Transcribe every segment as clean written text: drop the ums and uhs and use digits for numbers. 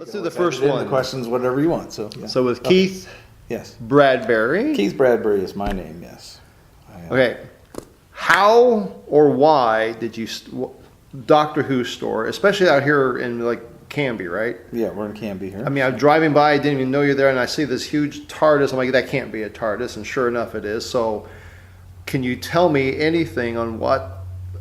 Let's do the first one. The questions, whatever you want. So, yeah. So with Keith, yes, Bradbury. Keith Bradbury is my name. Yes. Okay. How or why did you Doctor Who store, especially out here in like Canby, right? Yeah, we're in Canby here. I mean, I'm driving by, I didn't even know you're there, and I see this huge TARDIS. I'm like, that can't be a TARDIS, and sure enough, it is. So, can you tell me anything on what?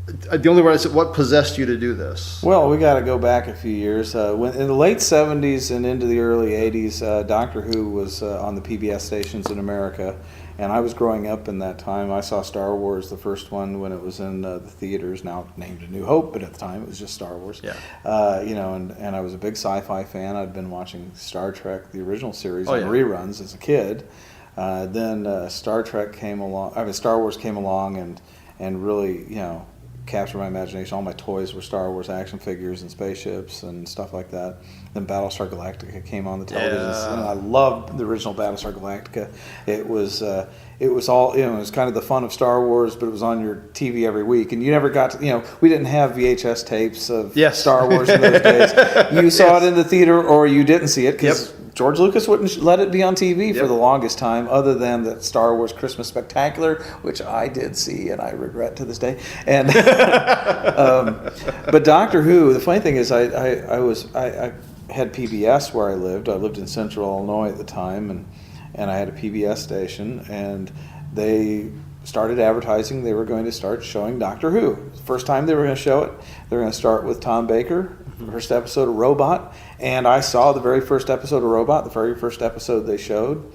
The only word I said, what possessed you to do this? Well, we got to go back a few years. When in the late '70s and into the early '80s, Doctor Who was on the PBS stations in America, and I was growing up in that time. I saw Star Wars, the first one, when it was in the theaters, now named A New Hope, but at the time it was just Star Wars. Yeah. And I was a big sci-fi fan. I'd been watching Star Trek, the original series, Oh, on yeah. reruns as a kid. Then Star Trek came along. I mean, Star Wars came along and really, captured my imagination. All my toys were Star Wars action figures and spaceships and stuff like that. Then Battlestar Galactica came on the television, and I loved the original Battlestar Galactica. It was all, it was kind of the fun of Star Wars, but it was on your TV every week, and you never got to, we didn't have VHS tapes of Star Wars in those days. You saw it in the theater, or you didn't see it because George Lucas wouldn't let it be on TV for the longest time, other than the Star Wars Christmas Spectacular, which I did see and I regret to this day. And but Doctor Who, the funny thing is, I had PBS where I lived. I lived in Central Illinois at the time, and I had a PBS station, and they started advertising they were going to start showing Doctor Who. First time they were going to show it, they were going to start with Tom Baker, first episode of Robot, and I saw the very first episode of Robot, the very first episode they showed,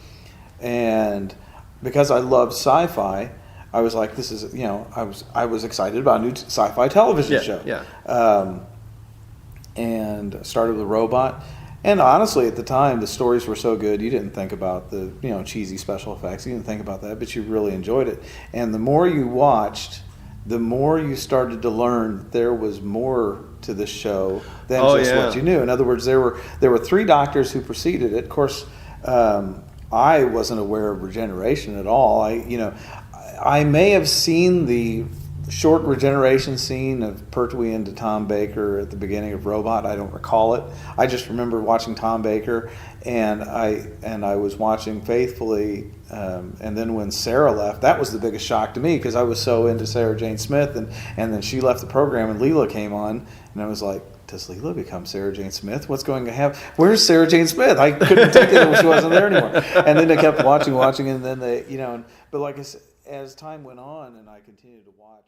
and because I loved sci-fi, I was like, this is, I was excited about a new sci-fi television show. Yeah. And started with Robot. And honestly, at the time, the stories were so good, you didn't think about the cheesy special effects. You didn't think about that, but you really enjoyed it. And the more you watched, the more you started to learn there was more to this show than what you knew. In other words, there were 3 doctors who preceded it. Of course, I wasn't aware of regeneration at all. I may have seen the short regeneration scene of Pertwee into Tom Baker at the beginning of Robot. I don't recall it. I just remember watching Tom Baker, and I was watching faithfully. And then when Sarah left, that was the biggest shock to me, because I was so into Sarah Jane Smith, and then she left the program and Leela came on, and I was like, does Leela become Sarah Jane Smith? What's going to happen? Where's Sarah Jane Smith? I couldn't take it when she wasn't there anymore. And then I kept watching, and then but like I said, as time went on and I continued to watch,